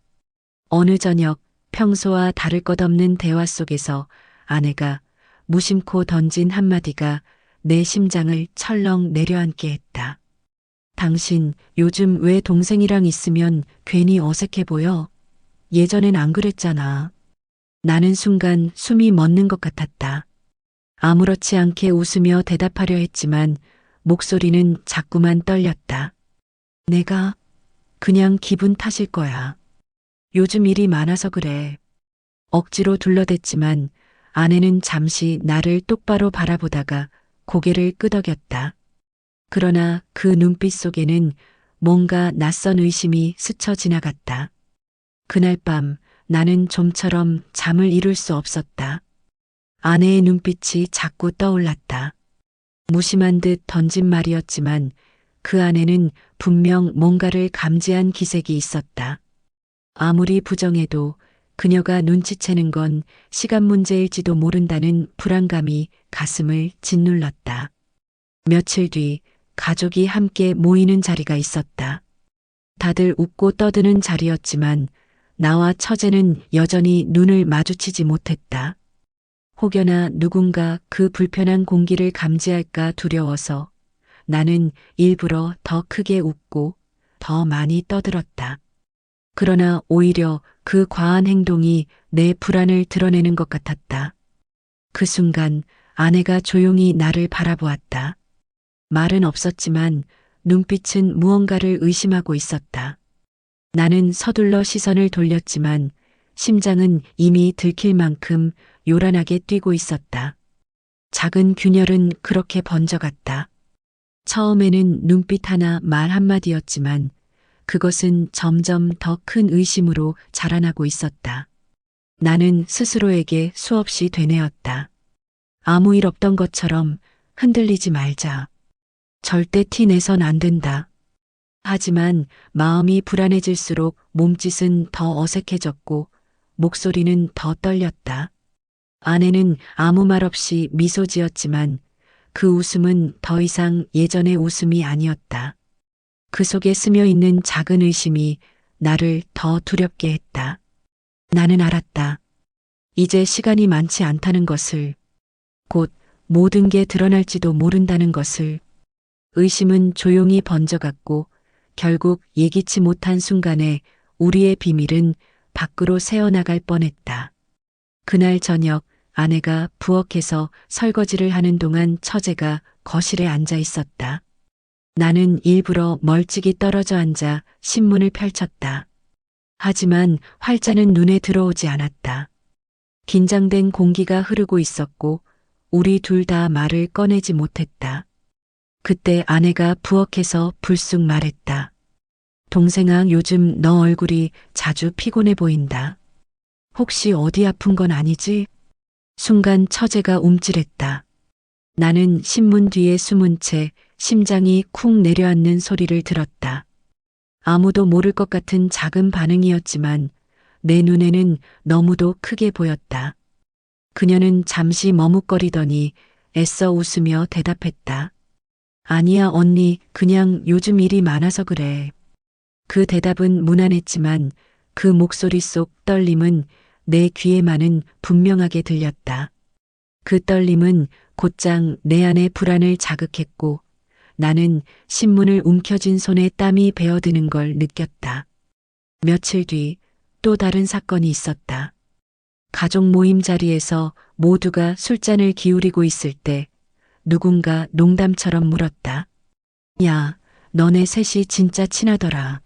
어느 저녁 평소와 다를 것 없는 대화 속에서 아내가 무심코 던진 한마디가 내 심장을 철렁 내려앉게 했다. 당신 요즘 왜 동생이랑 있으면 괜히 어색해 보여? 예전엔 안 그랬잖아. 나는 순간 숨이 멎는 것 같았다. 아무렇지 않게 웃으며 대답하려 했지만 목소리는 자꾸만 떨렸다. 내가 그냥 기분 탓일 거야. 요즘 일이 많아서 그래. 억지로 둘러댔지만 아내는 잠시 나를 똑바로 바라보다가 고개를 끄덕였다. 그러나 그 눈빛 속에는 뭔가 낯선 의심이 스쳐 지나갔다. 그날 밤 나는 좀처럼 잠을 이룰 수 없었다. 아내의 눈빛이 자꾸 떠올랐다. 무심한 듯 던진 말이었지만 그 안에는 분명 뭔가를 감지한 기색이 있었다. 아무리 부정해도 그녀가 눈치채는 건 시간 문제일지도 모른다는 불안감이 가슴을 짓눌렀다. 며칠 뒤 가족이 함께 모이는 자리가 있었다. 다들 웃고 떠드는 자리였지만 나와 처제는 여전히 눈을 마주치지 못했다. 혹여나 누군가 그 불편한 공기를 감지할까 두려워서 나는 일부러 더 크게 웃고 더 많이 떠들었다. 그러나 오히려 그 과한 행동이 내 불안을 드러내는 것 같았다. 그 순간 아내가 조용히 나를 바라보았다. 말은 없었지만 눈빛은 무언가를 의심하고 있었다. 나는 서둘러 시선을 돌렸지만 심장은 이미 들킬 만큼 요란하게 뛰고 있었다. 작은 균열은 그렇게 번져갔다. 처음에는 눈빛 하나 말 한마디였지만 그것은 점점 더 큰 의심으로 자라나고 있었다. 나는 스스로에게 수없이 되뇌었다. 아무 일 없던 것처럼 흔들리지 말자. 절대 티 내선 안 된다. 하지만 마음이 불안해질수록 몸짓은 더 어색해졌고 목소리는 더 떨렸다. 아내는 아무 말 없이 미소 지었지만 그 웃음은 더 이상 예전의 웃음이 아니었다. 그 속에 스며 있는 작은 의심이 나를 더 두렵게 했다. 나는 알았다. 이제 시간이 많지 않다는 것을, 곧 모든 게 드러날지도 모른다는 것을. 의심은 조용히 번져갔고 결국 예기치 못한 순간에 우리의 비밀은 밖으로 새어나갈 뻔했다. 그날 저녁 아내가 부엌에서 설거지를 하는 동안 처제가 거실에 앉아 있었다. 나는 일부러 멀찍이 떨어져 앉아 신문을 펼쳤다. 하지만 활자는 눈에 들어오지 않았다. 긴장된 공기가 흐르고 있었고 우리 둘 다 말을 꺼내지 못했다. 그때 아내가 부엌에서 불쑥 말했다. 동생아, 요즘 너 얼굴이 자주 피곤해 보인다. 혹시 어디 아픈 건 아니지? 순간 처제가 움찔했다. 나는 신문 뒤에 숨은 채 심장이 쿵 내려앉는 소리를 들었다. 아무도 모를 것 같은 작은 반응이었지만 내 눈에는 너무도 크게 보였다. 그녀는 잠시 머뭇거리더니 애써 웃으며 대답했다. 아니야 언니, 그냥 요즘 일이 많아서 그래. 그 대답은 무난했지만 그 목소리 속 떨림은 내 귀에만은 분명하게 들렸다. 그 떨림은 곧장 내 안의 불안을 자극했고 나는 신문을 움켜쥔 손에 땀이 배어드는 걸 느꼈다. 며칠 뒤 또 다른 사건이 있었다. 가족 모임 자리에서 모두가 술잔을 기울이고 있을 때 누군가 농담처럼 물었다. 야, 너네 셋이 진짜 친하더라.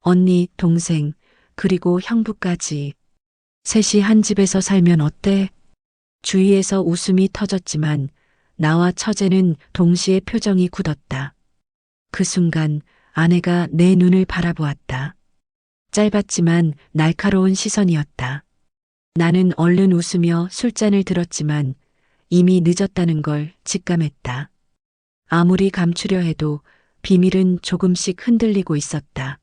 언니, 동생, 그리고 형부까지. 셋이 한 집에서 살면 어때? 주위에서 웃음이 터졌지만 나와 처제는 동시에 표정이 굳었다. 그 순간 아내가 내 눈을 바라보았다. 짧았지만 날카로운 시선이었다. 나는 얼른 웃으며 술잔을 들었지만 이미 늦었다는 걸 직감했다. 아무리 감추려 해도 비밀은 조금씩 흔들리고 있었다.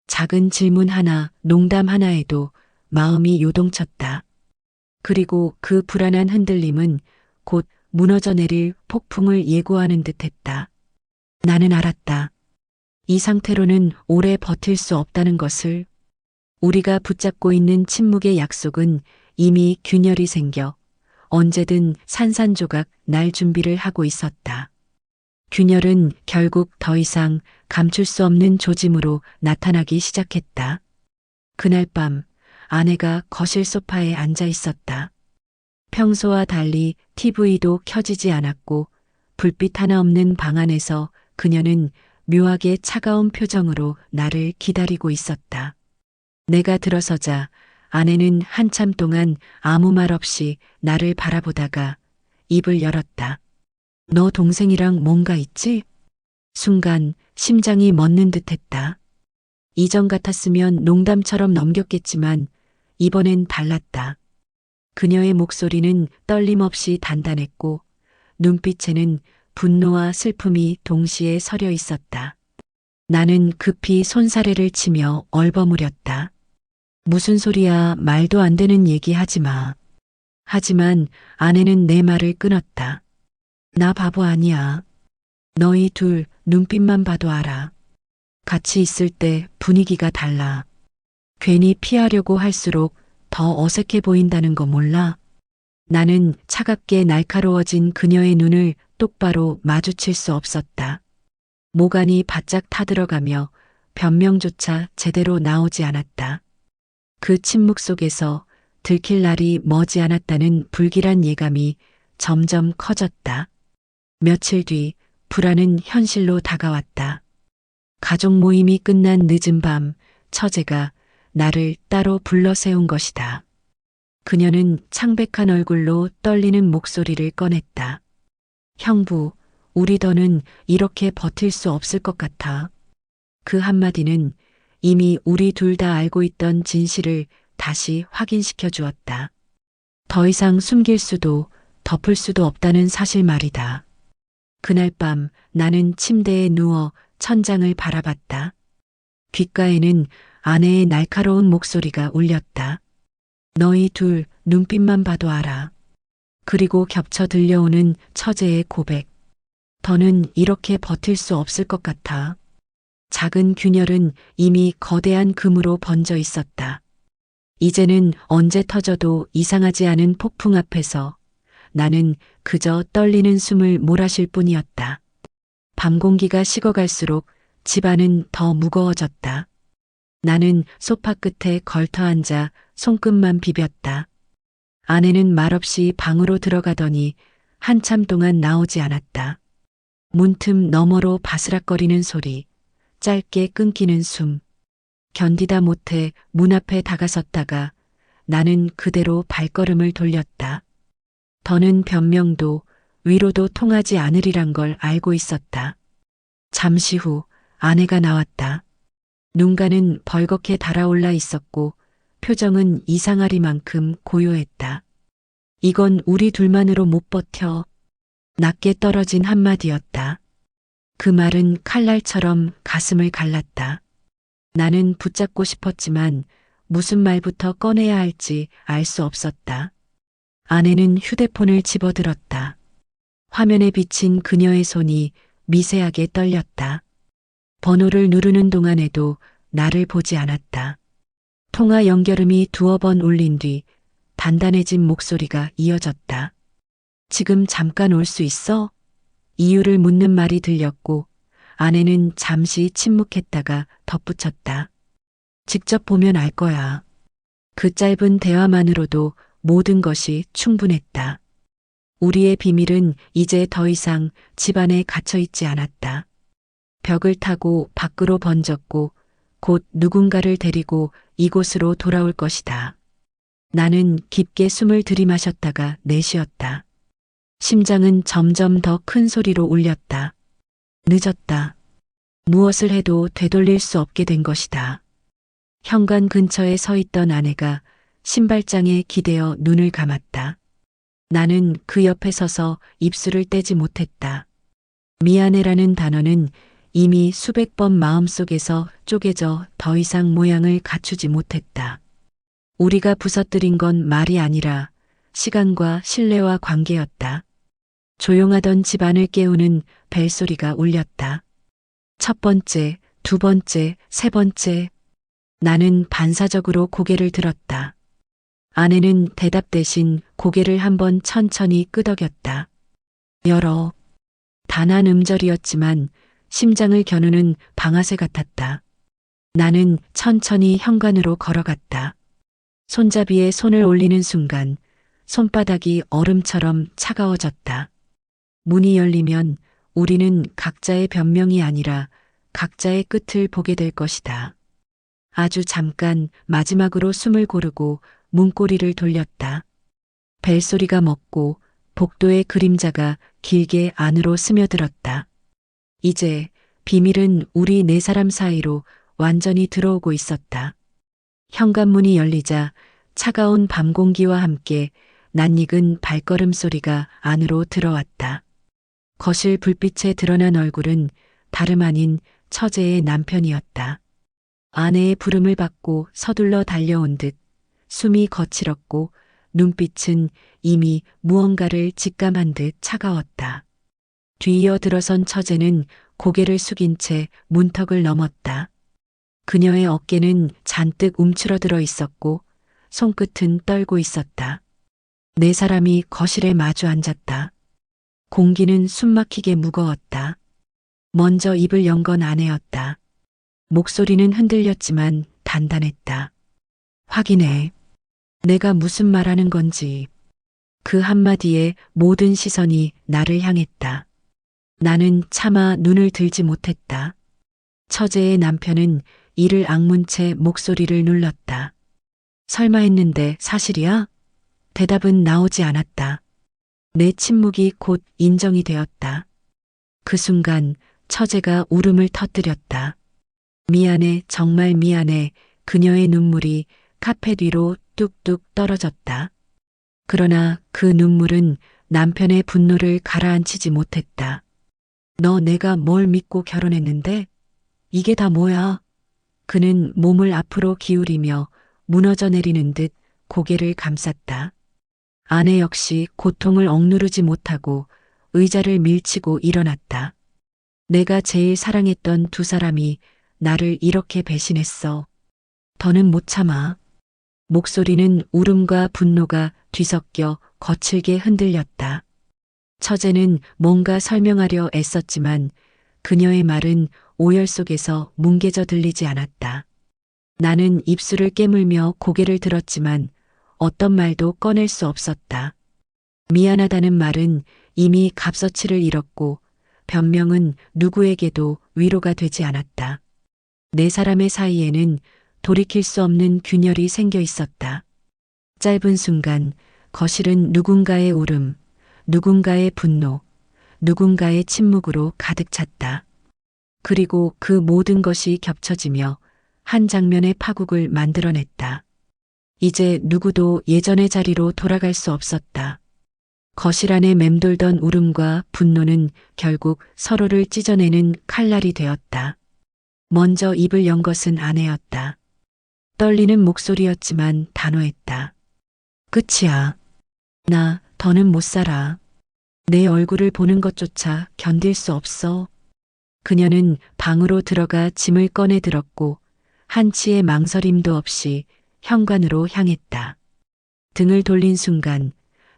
작은 질문 하나, 농담 하나에도 마음이 요동쳤다. 그리고 그 불안한 흔들림은 곧 무너져 내릴 폭풍을 예고하는 듯했다. 나는 알았다. 이 상태로는 오래 버틸 수 없다는 것을. 우리가 붙잡고 있는 침묵의 약속은 이미 균열이 생겨 언제든 산산조각 날 준비를 하고 있었다. 균열은 결국 더 이상 감출 수 없는 조짐으로 나타나기 시작했다. 그날 밤 아내가 거실 소파에 앉아 있었다. 평소와 달리 TV도 켜지지 않았고 불빛 하나 없는 방 안에서 그녀는 묘하게 차가운 표정으로 나를 기다리고 있었다. 내가 들어서자 아내는 한참 동안 아무 말 없이 나를 바라보다가 입을 열었다. 너 동생이랑 뭔가 있지? 순간 심장이 멎는 듯했다. 이전 같았으면 농담처럼 넘겼겠지만 이번엔 달랐다. 그녀의 목소리는 떨림없이 단단했고 눈빛에는 분노와 슬픔이 동시에 서려 있었다. 나는 급히 손사래를 치며 얼버무렸다. 무슨 소리야, 말도 안 되는 얘기 하지 마. 하지만 아내는 내 말을 끊었다. 나 바보 아니야. 너희 둘 눈빛만 봐도 알아. 같이 있을 때 분위기가 달라. 괜히 피하려고 할수록 더 어색해 보인다는 거 몰라? 나는 차갑게 날카로워진 그녀의 눈을 똑바로 마주칠 수 없었다. 모간이 바짝 타들어가며 변명조차 제대로 나오지 않았다. 그 침묵 속에서 들킬 날이 머지 않았다는 불길한 예감이 점점 커졌다. 며칠 뒤 불안은 현실로 다가왔다. 가족 모임이 끝난 늦은 밤 처제가 나를 따로 불러 세운 것이다. 그녀는 창백한 얼굴로 떨리는 목소리를 꺼냈다. 형부, 우리 더는 이렇게 버틸 수 없을 것 같아. 그 한마디는 이미 우리 둘 다 알고 있던 진실을 다시 확인시켜 주었다. 더 이상 숨길 수도 덮을 수도 없다는 사실 말이다. 그날 밤 나는 침대에 누워 천장을 바라봤다. 귓가에는 아내의 날카로운 목소리가 울렸다. 너희 둘 눈빛만 봐도 알아. 그리고 겹쳐 들려오는 처제의 고백. 더는 이렇게 버틸 수 없을 것 같아. 작은 균열은 이미 거대한 금으로 번져 있었다. 이제는 언제 터져도 이상하지 않은 폭풍 앞에서 나는 그저 떨리는 숨을 몰아쉴 뿐이었다. 밤 공기가 식어갈수록 집안은 더 무거워졌다. 나는 소파 끝에 걸터 앉아 손끝만 비볐다. 아내는 말없이 방으로 들어가더니 한참 동안 나오지 않았다. 문틈 너머로 바스락거리는 소리, 짧게 끊기는 숨. 견디다 못해 문 앞에 다가섰다가 나는 그대로 발걸음을 돌렸다. 더는 변명도 위로도 통하지 않으리란 걸 알고 있었다. 잠시 후 아내가 나왔다. 눈가는 벌겋게 달아올라 있었고 표정은 이상하리만큼 고요했다. 이건 우리 둘만으로 못 버텨. 낮게 떨어진 한마디였다. 그 말은 칼날처럼 가슴을 갈랐다. 나는 붙잡고 싶었지만 무슨 말부터 꺼내야 할지 알 수 없었다. 아내는 휴대폰을 집어들었다. 화면에 비친 그녀의 손이 미세하게 떨렸다. 번호를 누르는 동안에도 나를 보지 않았다. 통화 연결음이 두어 번 울린 뒤 단단해진 목소리가 이어졌다. 지금 잠깐 올 수 있어? 이유를 묻는 말이 들렸고 아내는 잠시 침묵했다가 덧붙였다. 직접 보면 알 거야. 그 짧은 대화만으로도 모든 것이 충분했다. 우리의 비밀은 이제 더 이상 집안에 갇혀 있지 않았다. 벽을 타고 밖으로 번졌고 곧 누군가를 데리고 이곳으로 돌아올 것이다. 나는 깊게 숨을 들이마셨다가 내쉬었다. 심장은 점점 더 큰 소리로 울렸다. 늦었다. 무엇을 해도 되돌릴 수 없게 된 것이다. 현관 근처에 서 있던 아내가 신발장에 기대어 눈을 감았다. 나는 그 옆에 서서 입술을 떼지 못했다. 미안해라는 단어는 이미 수백 번 마음속에서 쪼개져 더 이상 모양을 갖추지 못했다. 우리가 부서뜨린 건 말이 아니라 시간과 신뢰와 관계였다. 조용하던 집안을 깨우는 벨소리가 울렸다. 첫 번째, 두 번째, 세 번째. 나는 반사적으로 고개를 들었다. 아내는 대답 대신 고개를 한번 천천히 끄덕였다. 열어. 단한 음절이었지만 심장을 겨누는 방아쇠 같았다. 나는 천천히 현관으로 걸어갔다. 손잡이에 손을 올리는 순간 손바닥이 얼음처럼 차가워졌다. 문이 열리면 우리는 각자의 변명이 아니라 각자의 끝을 보게 될 것이다. 아주 잠깐 마지막으로 숨을 고르고 문고리를 돌렸다. 벨소리가 멎고 복도의 그림자가 길게 안으로 스며들었다. 이제 비밀은 우리 네 사람 사이로 완전히 들어오고 있었다. 현관문이 열리자 차가운 밤 공기와 함께 낯익은 발걸음 소리가 안으로 들어왔다. 거실 불빛에 드러난 얼굴은 다름 아닌 처제의 남편이었다. 아내의 부름을 받고 서둘러 달려온 듯 숨이 거칠었고 눈빛은 이미 무언가를 직감한 듯 차가웠다. 뒤이어 들어선 처제는 고개를 숙인 채 문턱을 넘었다. 그녀의 어깨는 잔뜩 움츠러들어 있었고 손끝은 떨고 있었다. 네 사람이 거실에 마주 앉았다. 공기는 숨막히게 무거웠다. 먼저 입을 연 건 아내였다. 목소리는 흔들렸지만 단단했다. 확인해. 내가 무슨 말하는 건지. 그 한마디에 모든 시선이 나를 향했다. 나는 차마 눈을 들지 못했다. 처제의 남편은 이를 악문 채 목소리를 눌렀다. 설마 했는데 사실이야? 대답은 나오지 않았다. 내 침묵이 곧 인정이 되었다. 그 순간 처제가 울음을 터뜨렸다. 미안해, 정말 미안해. 그녀의 눈물이 카펫 위로 뚝뚝 떨어졌다. 그러나 그 눈물은 남편의 분노를 가라앉히지 못했다. 너 내가 뭘 믿고 결혼했는데? 이게 다 뭐야? 그는 몸을 앞으로 기울이며 무너져 내리는 듯 고개를 감쌌다. 아내 역시 고통을 억누르지 못하고 의자를 밀치고 일어났다. 내가 제일 사랑했던 두 사람이 나를 이렇게 배신했어. 더는 못 참아. 목소리는 울음과 분노가 뒤섞여 거칠게 흔들렸다. 처제는 뭔가 설명하려 애썼지만 그녀의 말은 오열 속에서 뭉개져 들리지 않았다. 나는 입술을 깨물며 고개를 들었지만 어떤 말도 꺼낼 수 없었다. 미안하다는 말은 이미 값어치를 잃었고 변명은 누구에게도 위로가 되지 않았다. 네 사람의 사이에는 돌이킬 수 없는 균열이 생겨 있었다. 짧은 순간 거실은 누군가의 울음, 누군가의 분노, 누군가의 침묵으로 가득 찼다. 그리고 그 모든 것이 겹쳐지며 한 장면의 파국을 만들어냈다. 이제 누구도 예전의 자리로 돌아갈 수 없었다. 거실 안에 맴돌던 울음과 분노는 결국 서로를 찢어내는 칼날이 되었다. 먼저 입을 연 것은 아내였다. 떨리는 목소리였지만 단호했다. 끝이야. 나 더는 못 살아. 내 얼굴을 보는 것조차 견딜 수 없어. 그녀는 방으로 들어가 짐을 꺼내 들었고 한치의 망설임도 없이 현관으로 향했다. 등을 돌린 순간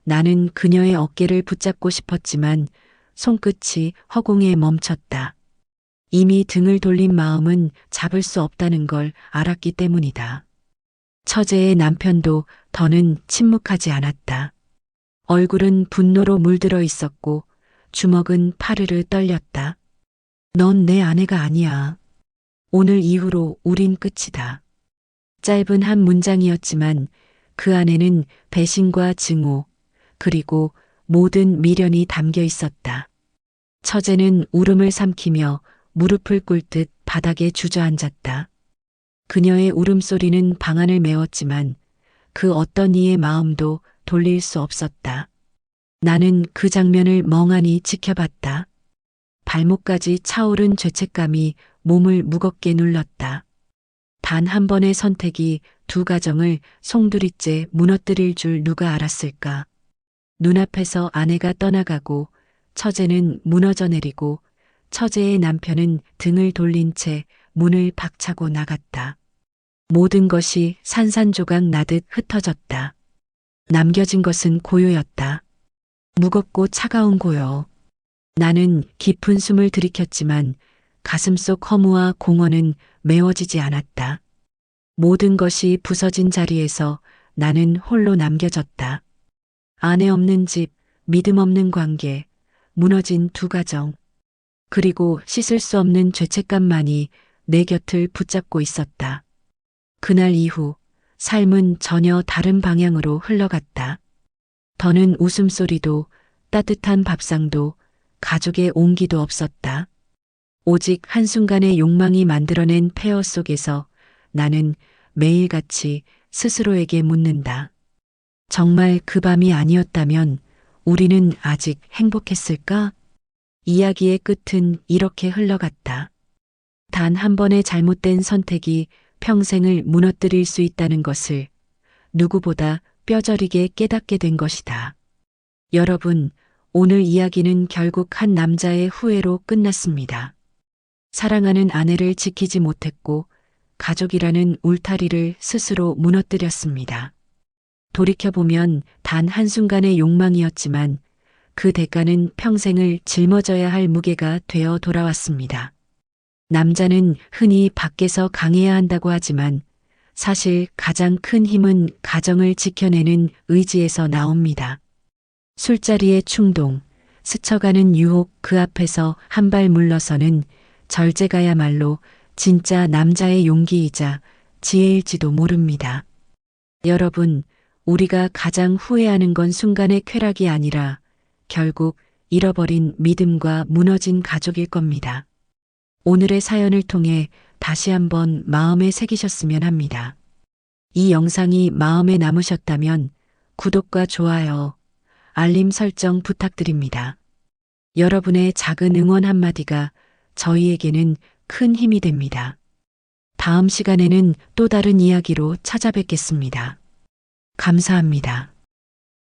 나는 그녀의 어깨를 붙잡고 싶었지만 손끝이 허공에 멈췄다. 이미 등을 돌린 마음은 잡을 수 없다는 걸 알았기 때문이다. 처제의 남편도 더는 침묵하지 않았다. 얼굴은 분노로 물들어 있었고 주먹은 파르르 떨렸다. 넌 내 아내가 아니야. 오늘 이후로 우린 끝이다. 짧은 한 문장이었지만 그 안에는 배신과 증오, 그리고 모든 미련이 담겨 있었다. 처제는 울음을 삼키며 무릎을 꿇듯 바닥에 주저앉았다. 그녀의 울음소리는 방안을 메웠지만 그 어떤 이의 마음도 돌릴 수 없었다. 나는 그 장면을 멍하니 지켜봤다. 발목까지 차오른 죄책감이 몸을 무겁게 눌렀다. 단 한 번의 선택이 두 가정을 송두리째 무너뜨릴 줄 누가 알았을까. 눈앞에서 아내가 떠나가고 처제는 무너져 내리고 처제의 남편은 등을 돌린 채 문을 박차고 나갔다. 모든 것이 산산조각 나듯 흩어졌다. 남겨진 것은 고요였다. 무겁고 차가운 고요. 나는 깊은 숨을 들이켰지만 가슴속 허무와 공허는 메워지지 않았다. 모든 것이 부서진 자리에서 나는 홀로 남겨졌다. 아내 없는 집, 믿음 없는 관계, 무너진 두 가정, 그리고 씻을 수 없는 죄책감만이 내 곁을 붙잡고 있었다. 그날 이후 삶은 전혀 다른 방향으로 흘러갔다. 더는 웃음소리도 따뜻한 밥상도 가족의 온기도 없었다. 오직 한순간의 욕망이 만들어낸 폐허 속에서 나는 매일같이 스스로에게 묻는다. 정말 그 밤이 아니었다면 우리는 아직 행복했을까? 이야기의 끝은 이렇게 흘러갔다. 단 한 번의 잘못된 선택이 평생을 무너뜨릴 수 있다는 것을 누구보다 뼈저리게 깨닫게 된 것이다. 여러분, 오늘 이야기는 결국 한 남자의 후회로 끝났습니다. 사랑하는 아내를 지키지 못했고 가족이라는 울타리를 스스로 무너뜨렸습니다. 돌이켜보면 단 한순간의 욕망이었지만 그 대가는 평생을 짊어져야 할 무게가 되어 돌아왔습니다. 남자는 흔히 밖에서 강해야 한다고 하지만 사실 가장 큰 힘은 가정을 지켜내는 의지에서 나옵니다. 술자리의 충동, 스쳐가는 유혹 그 앞에서 한 발 물러서는 절제가야말로 진짜 남자의 용기이자 지혜일지도 모릅니다. 여러분, 우리가 가장 후회하는 건 순간의 쾌락이 아니라 결국 잃어버린 믿음과 무너진 가족일 겁니다. 오늘의 사연을 통해 다시 한번 마음에 새기셨으면 합니다. 이 영상이 마음에 남으셨다면 구독과 좋아요, 알림 설정 부탁드립니다. 여러분의 작은 응원 한마디가 저희에게는 큰 힘이 됩니다. 다음 시간에는 또 다른 이야기로 찾아뵙겠습니다. 감사합니다.